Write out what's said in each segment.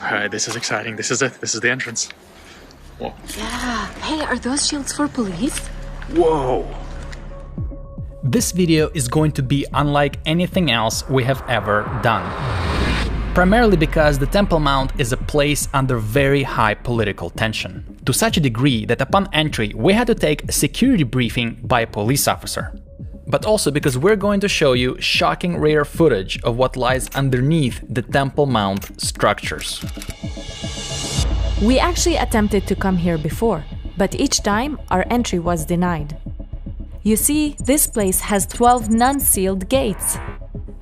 Alright, this is exciting. This is it. This is the entrance. Whoa. Yeah. Hey, are those shields for police? Whoa. This video is going to be unlike anything else we have ever done. Primarily because the Temple Mount is a place under very high political tension, to such a degree that upon entry we had to take a security briefing by a police officer. But also because we're going to show you shocking rare footage of what lies underneath the Temple Mount structures. We actually attempted to come here before, but each time our entry was denied. You see, this place has 12 non-sealed gates,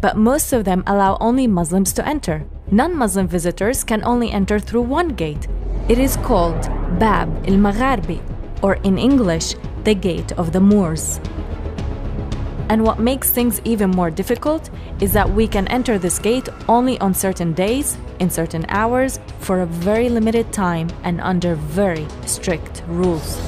but most of them allow only Muslims to enter. Non-Muslim visitors can only enter through one gate. It is called Bab el-Magharbi, or in English, the Gate of the Moors. And what makes things even more difficult is that we can enter this gate only on certain days, in certain hours, for a very limited time and under very strict rules.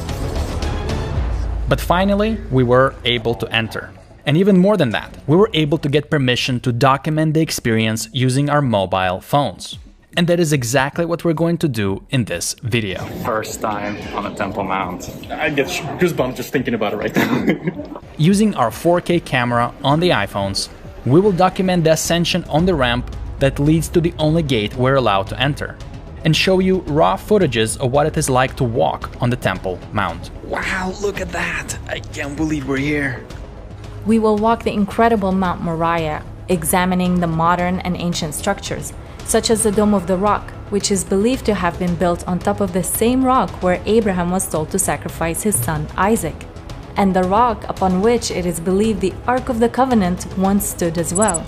But finally, we were able to enter. And even more than that, we were able to get permission to document the experience using our mobile phones. And that is exactly what we're going to do in this video. First time on the Temple Mount. I get goosebumps just thinking about it right now. Using our 4K camera on the iPhones, we will document the ascension on the ramp that leads to the only gate we're allowed to enter, and show you raw footages of what it is like to walk on the Temple Mount. Wow, look at that! I can't believe we're here. We will walk the incredible Mount Moriah, examining the modern and ancient structures, such as the Dome of the Rock, which is believed to have been built on top of the same rock where Abraham was told to sacrifice his son Isaac, and the rock upon which it is believed the Ark of the Covenant once stood as well.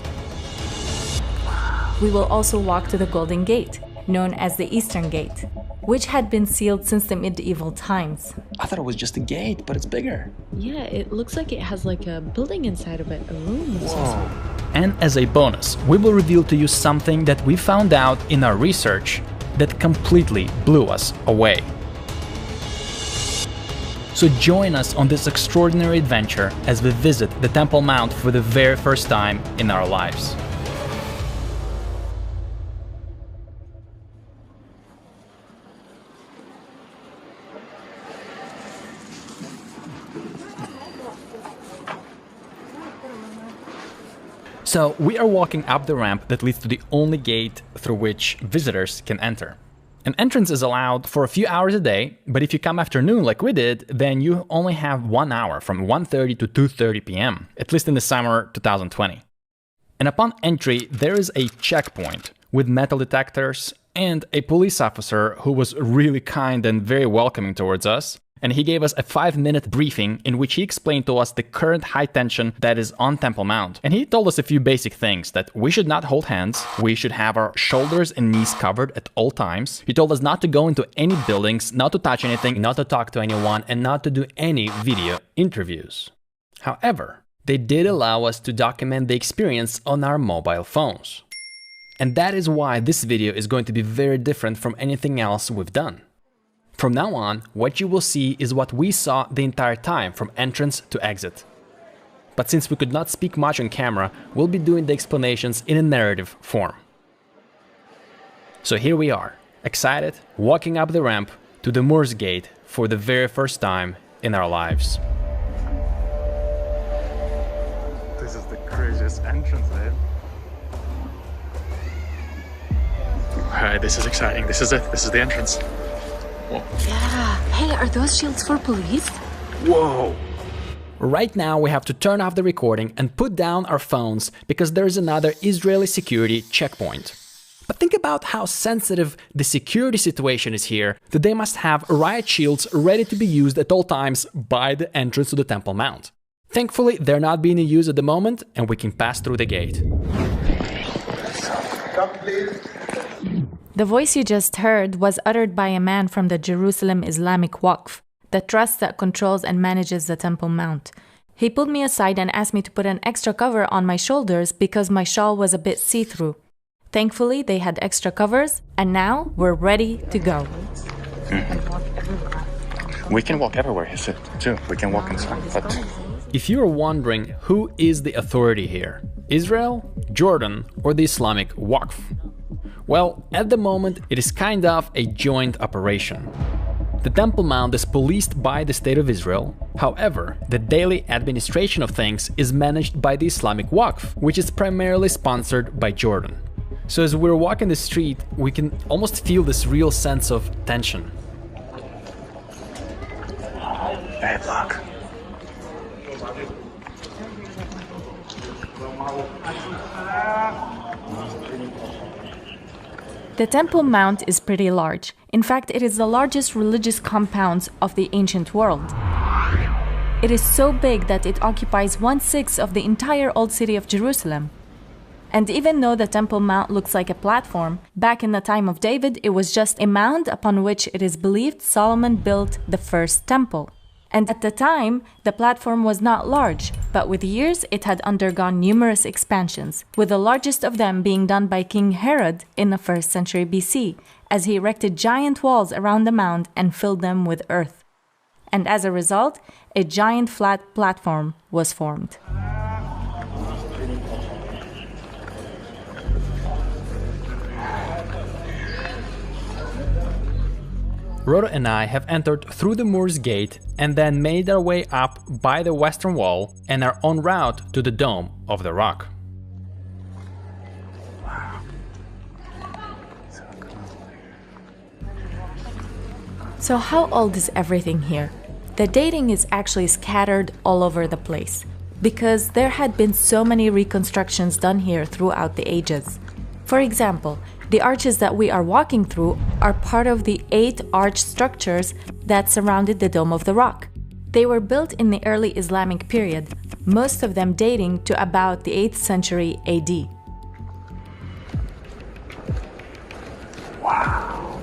We will also walk to the Golden Gate, known as the Eastern Gate, which had been sealed since the medieval times. I thought it was just a gate, but it's bigger. Yeah, it looks like it has like a building inside of it, a room. Whoa. And as a bonus, we will reveal to you something that we found out in our research that completely blew us away. So join us on this extraordinary adventure as we visit the Temple Mount for the very first time in our lives. So we are walking up the ramp that leads to the only gate through which visitors can enter. An entrance is allowed for a few hours a day, but if you come after noon like we did, then you only have 1 hour from 1:30 to 2:30 p.m., at least in the summer 2020. And upon entry, there is a checkpoint with metal detectors and a police officer who was really kind and very welcoming towards us. And he gave us a 5-minute briefing in which he explained to us the current high tension that is on Temple Mount. And he told us a few basic things: that we should not hold hands, we should have our shoulders and knees covered at all times. He told us not to go into any buildings, not to touch anything, not to talk to anyone, and not to do any video interviews. However, they did allow us to document the experience on our mobile phones. And that is why this video is going to be very different from anything else we've done. From now on, what you will see is what we saw the entire time from entrance to exit. But since we could not speak much on camera, we'll be doing the explanations in a narrative form. So here we are, excited, walking up the ramp to the Moors Gate for the very first time in our lives. This is the craziest entrance, man. Alright, this is exciting. This is it. This is the entrance. Whoa. Yeah. Hey, are those shields for police? Whoa! Right now we have to turn off the recording and put down our phones because there is another Israeli security checkpoint. But think about how sensitive the security situation is here, that they must have riot shields ready to be used at all times by the entrance to the Temple Mount. Thankfully, they're not being used at the moment and we can pass through the gate. Come, please. The voice you just heard was uttered by a man from the Jerusalem Islamic Waqf, the trust that controls and manages the Temple Mount. He pulled me aside and asked me to put an extra cover on my shoulders because my shawl was a bit see-through. Thankfully, they had extra covers, and now we're ready to go. We can walk everywhere, he said, too. We can walk inside, but... If you're wondering who is the authority here, Israel, Jordan, or the Islamic Waqf? Well, at the moment, it is kind of a joint operation. The Temple Mount is policed by the State of Israel. However, the daily administration of things is managed by the Islamic Waqf, which is primarily sponsored by Jordan. So as we're walking the street, we can almost feel this real sense of tension. Hey, look. The Temple Mount is pretty large. In fact, it is the largest religious compound of the ancient world. It is so big that it occupies 1/6 of the entire old city of Jerusalem. And even though the Temple Mount looks like a platform, back in the time of David, it was just a mound upon which it is believed Solomon built the first temple. And at the time, the platform was not large, but with years it had undergone numerous expansions, with the largest of them being done by King Herod in the 1st century BC, as he erected giant walls around the mound and filled them with earth. And as a result, a giant flat platform was formed. Rhoda and I have entered through the Moor's Gate and then made our way up by the western wall and are en route to the Dome of the Rock. Wow. So cool. So how old is everything here? The dating is actually scattered all over the place, because there had been so many reconstructions done here throughout the ages. For example, the arches that we are walking through are part of the 8 arch structures that surrounded the Dome of the Rock. They were built in the early Islamic period, most of them dating to about the 8th century AD. Wow.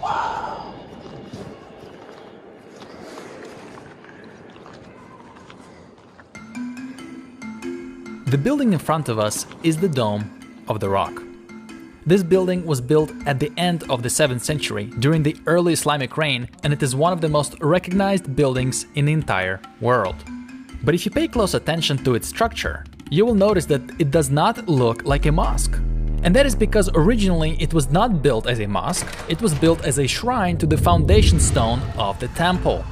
Wow. The building in front of us is the Dome of the Rock. This building was built at the end of the 7th century during the early Islamic reign, and it is one of the most recognized buildings in the entire world. But if you pay close attention to its structure, you will notice that it does not look like a mosque. And that is because originally it was not built as a mosque, it was built as a shrine to the foundation stone of the temple.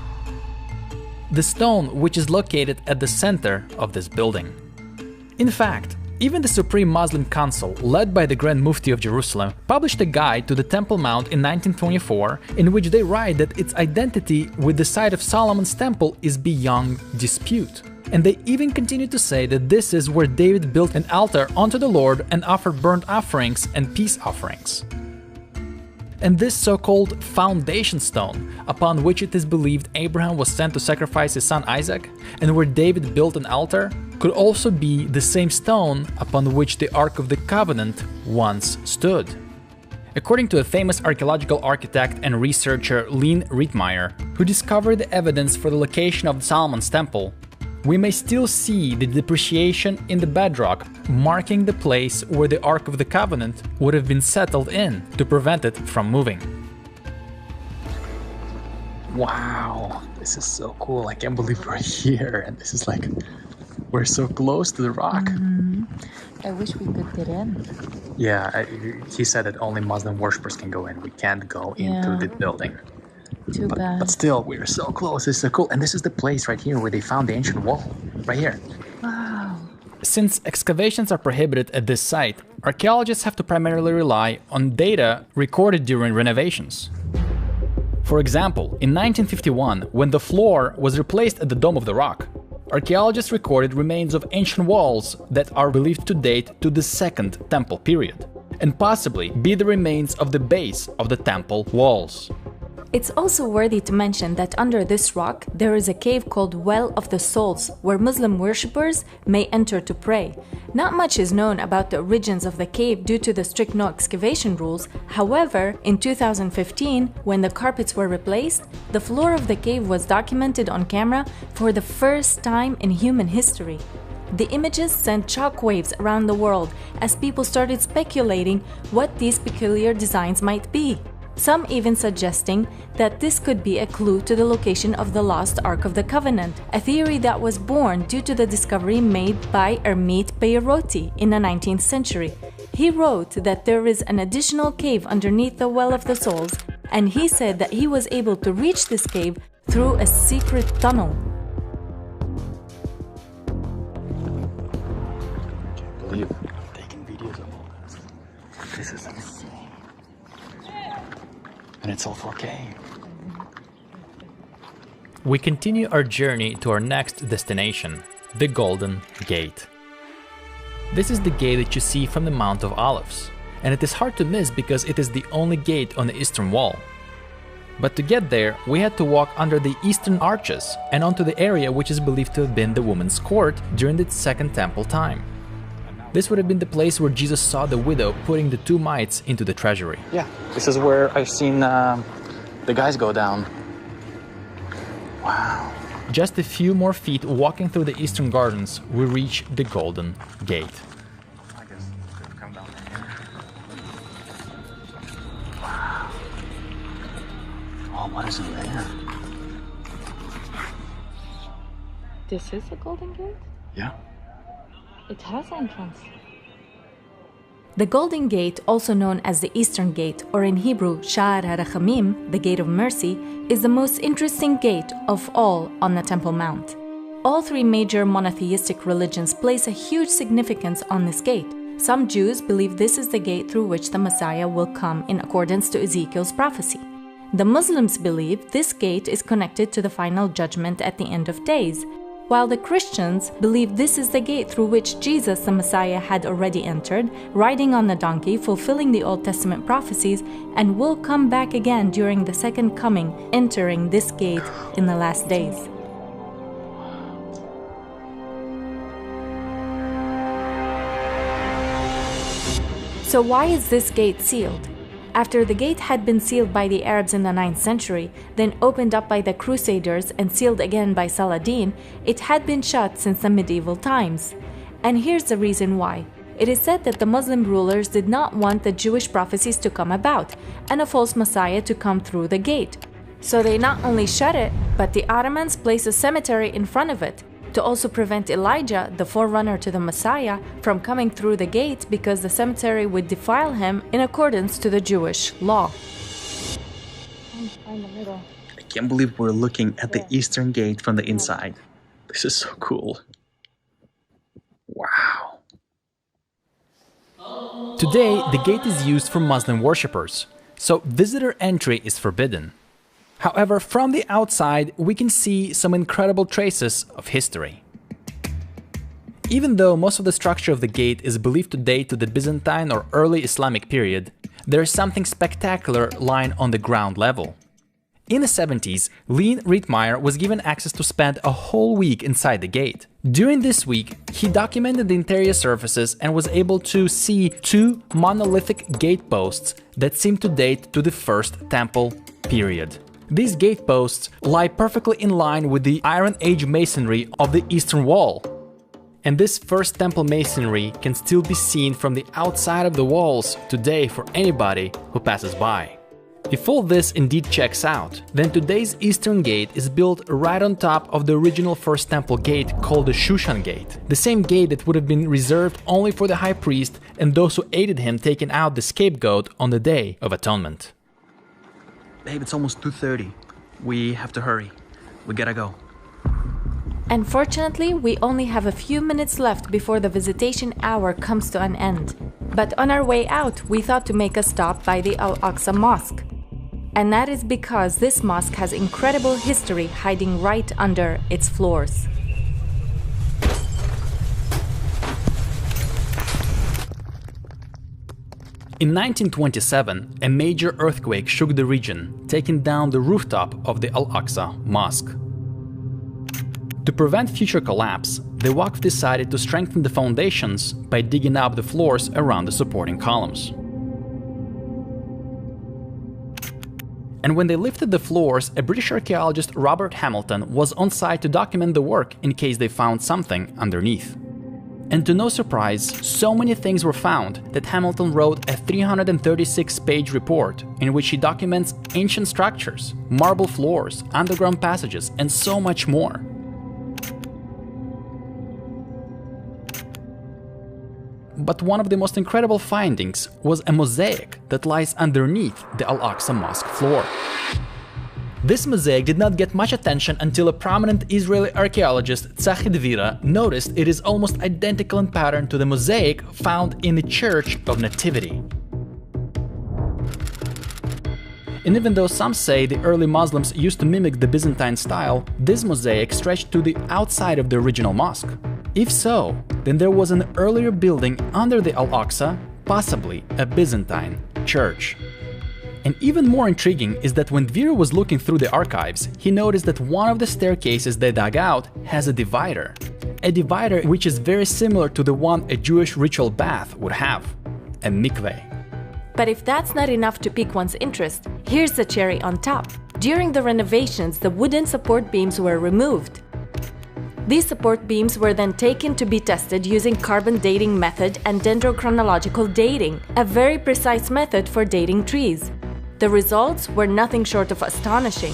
The stone which is located at the center of this building. In fact, even the Supreme Muslim Council, led by the Grand Mufti of Jerusalem, published a guide to the Temple Mount in 1924, in which they write that its identity with the site of Solomon's temple is beyond dispute. And they even continue to say that this is where David built an altar unto the Lord and offered burnt offerings and peace offerings. And this so-called foundation stone, upon which it is believed Abraham was sent to sacrifice his son Isaac, and where David built an altar, could also be the same stone upon which the Ark of the Covenant once stood. According to a famous archaeological architect and researcher Lynn Rittmeyer, who discovered the evidence for the location of Solomon's temple, we may still see the depreciation in the bedrock, marking the place where the Ark of the Covenant would have been settled in to prevent it from moving. Wow, this is so cool. I can't believe we're here. And this is like, we're so close to the rock. I wish we could get in. Yeah, he said that only Muslim worshippers can go in. We can't go into the building. Too bad. But still, we're so close. This is so cool. And this is the place right here where they found the ancient wall. Right here. Wow. Since excavations are prohibited at this site, archaeologists have to primarily rely on data recorded during renovations. For example, in 1951, when the floor was replaced at the Dome of the Rock, archaeologists recorded remains of ancient walls that are believed to date to the Second Temple period, and possibly be the remains of the base of the temple walls. It's also worthy to mention that under this rock there is a cave called Well of the Souls, where Muslim worshippers may enter to pray. Not much is known about the origins of the cave due to the strict no excavation rules. However, in 2015, when the carpets were replaced, the floor of the cave was documented on camera for the first time in human history. The images sent shockwaves around the world as people started speculating what these peculiar designs might be. some even suggesting that this could be a clue to the location of the lost Ark of the Covenant, a theory that was born due to the discovery made by Ermite Peirotti in the 19th century. He wrote that there is an additional cave underneath the Well of the Souls, and he said that he was able to reach this cave through a secret tunnel. I can't believe I'm taking videos of all this. This is insane. And it's all 4K. We continue our journey to our next destination, the Golden Gate. This is the gate that you see from the Mount of Olives, and it is hard to miss because it is the only gate on the eastern wall. But to get there, we had to walk under the eastern arches and onto the area which is believed to have been the woman's court during the Second Temple time. This would have been the place where Jesus saw the widow putting the 2 mites into the treasury. Yeah, this is where I've seen the guys go down. Wow. Just a few more feet walking through the eastern gardens, we reach the Golden Gate. I guess they've come down here. Wow. Oh, what is in there? This is the Golden Gate? Yeah. It has entrance. The Golden Gate, also known as the Eastern Gate, or in Hebrew, Sha'ar HaRachamim, the Gate of Mercy, is the most interesting gate of all on the Temple Mount. All 3 major monotheistic religions place a huge significance on this gate. Some Jews believe this is the gate through which the Messiah will come in accordance to Ezekiel's prophecy. The Muslims believe this gate is connected to the final judgment at the end of days, while the Christians believe this is the gate through which Jesus, the Messiah, had already entered, riding on the donkey, fulfilling the Old Testament prophecies, and will come back again during the second coming, entering this gate in the last days. So why is this gate sealed? After the gate had been sealed by the Arabs in the 9th century, then opened up by the Crusaders and sealed again by Saladin, it had been shut since the medieval times. And here's the reason why. It is said that the Muslim rulers did not want the Jewish prophecies to come about and a false Messiah to come through the gate. So they not only shut it, but the Ottomans placed a cemetery in front of it, to also prevent Elijah, the forerunner to the Messiah, from coming through the gate because the cemetery would defile him in accordance to the Jewish law. I can't believe we're looking at the Eastern Gate from the inside. This is so cool. Wow. Today, the gate is used for Muslim worshippers, so visitor entry is forbidden. However, from the outside, we can see some incredible traces of history. Even though most of the structure of the gate is believed to date to the Byzantine or early Islamic period, there is something spectacular lying on the ground level. In the 70s, Leon Rietmeyer was given access to spend a whole week inside the gate. During this week, he documented the interior surfaces and was able to see 2 monolithic gate posts that seem to date to the First Temple period. These gate posts lie perfectly in line with the Iron Age masonry of the Eastern Wall. And this First Temple masonry can still be seen from the outside of the walls today for anybody who passes by. If all this indeed checks out, then today's Eastern Gate is built right on top of the original First Temple gate called the Shushan Gate, the same gate that would have been reserved only for the high priest and those who aided him taking out the scapegoat on the Day of Atonement. Babe, it's almost 2:30. We have to hurry. We gotta go. Unfortunately, we only have a few minutes left before the visitation hour comes to an end. But on our way out, we thought to make a stop by the Al-Aqsa Mosque. And that is because this mosque has incredible history hiding right under its floors. In 1927, a major earthquake shook the region, taking down the rooftop of the Al-Aqsa Mosque. To prevent future collapse, the Waqf decided to strengthen the foundations by digging up the floors around the supporting columns. And when they lifted the floors, a British archaeologist, Robert Hamilton, was on site to document the work in case they found something underneath. And to no surprise, so many things were found that Hamilton wrote a 336-page report in which he documents ancient structures, marble floors, underground passages, and so much more. But one of the most incredible findings was a mosaic that lies underneath the Al-Aqsa Mosque floor. This mosaic did not get much attention until a prominent Israeli archaeologist, Tzachi Dvira, noticed it is almost identical in pattern to the mosaic found in the Church of Nativity. And even though some say the early Muslims used to mimic the Byzantine style, this mosaic stretched to the outside of the original mosque. If so, then there was an earlier building under the Al-Aqsa, possibly a Byzantine church. And even more intriguing is that when Dvira was looking through the archives, he noticed that one of the staircases they dug out has a divider. A divider which is very similar to the one a Jewish ritual bath would have, a mikveh. But if that's not enough to pique one's interest, here's the cherry on top. During the renovations, the wooden support beams were removed. These support beams were then taken to be tested using carbon dating method and dendrochronological dating, a very precise method for dating trees. The results were nothing short of astonishing.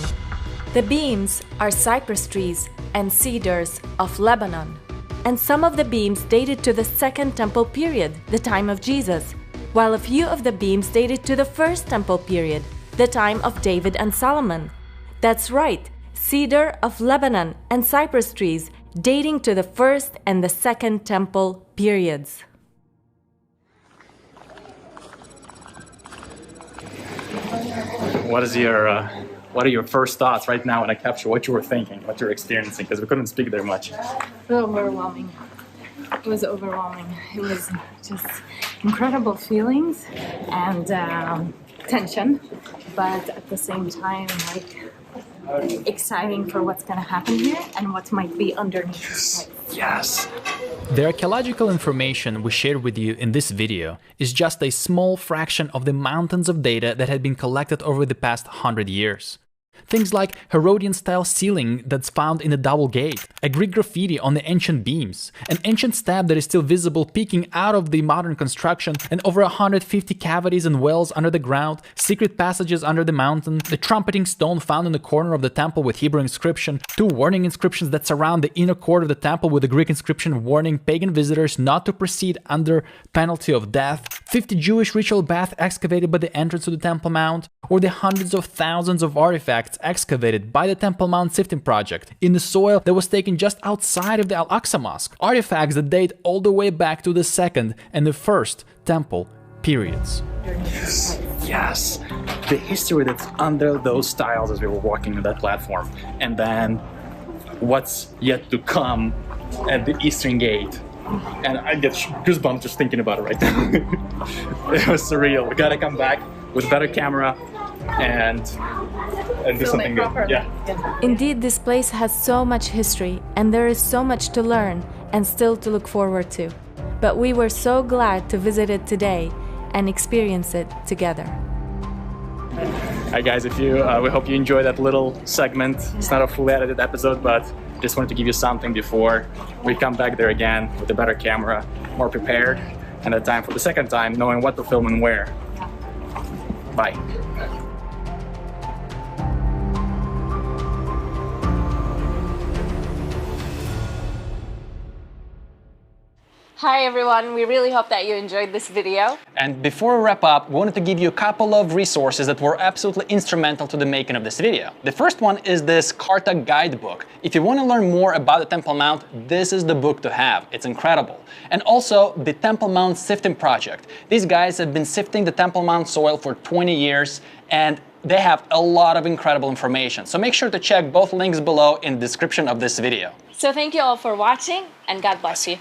The beams are cypress trees and cedars of Lebanon, and some of the beams dated to the Second Temple period, the time of Jesus, while a few of the beams dated to the First Temple period, the time of David and Solomon. That's right, cedar of Lebanon and cypress trees dating to the First and the Second Temple periods. What are your first thoughts right now when I capture what you were thinking, what you were experiencing? Because we couldn't speak there much. Overwhelming. It was overwhelming. It was just incredible feelings and tension, but at the same time, exciting for what's going to happen here and what might be underneath this place. Yes! The archaeological information we shared with you in this video is just a small fraction of the mountains of data that had been collected over the past 100 years. Things like Herodian-style ceiling that's found in a double gate, a Greek graffiti on the ancient beams, an ancient stab that is still visible peeking out of the modern construction, and over 150 cavities and wells under the ground, secret passages under the mountain, the trumpeting stone found in the corner of the temple with Hebrew inscription, 2 warning inscriptions that surround the inner court of the temple with a Greek inscription warning pagan visitors not to proceed under penalty of death, 50 Jewish ritual baths excavated by the entrance to the Temple Mount, or the hundreds of thousands of artifacts excavated by the Temple Mount Sifting Project in the soil that was taken just outside of the Al-Aqsa Mosque, artifacts that date all the way back to the Second and the First Temple periods. Yes, the history that's under those tiles as we were walking on that platform, and then what's yet to come at the Eastern Gate. And I get goosebumps just thinking about it right now. It was surreal. We gotta come back with better camera and do something good. Yeah. Indeed, this place has so much history, and there is so much to learn and still to look forward to. But we were so glad to visit it today and experience it together. Hi guys, we hope you enjoyed that little segment. It's not a fully edited episode, but just wanted to give you something before we come back there again with a better camera, more prepared, and a time for the second time, knowing what to film and where. Bye. Hi everyone, we really hope that you enjoyed this video. And before we wrap up, we wanted to give you a couple of resources that were absolutely instrumental to the making of this video. The first one is this Carta guidebook. If you want to learn more about the Temple Mount, this is the book to have. It's incredible. And also the Temple Mount Sifting Project. These guys have been sifting the Temple Mount soil for 20 years and they have a lot of incredible information. So make sure to check both links below in the description of this video. So thank you all for watching and God bless you.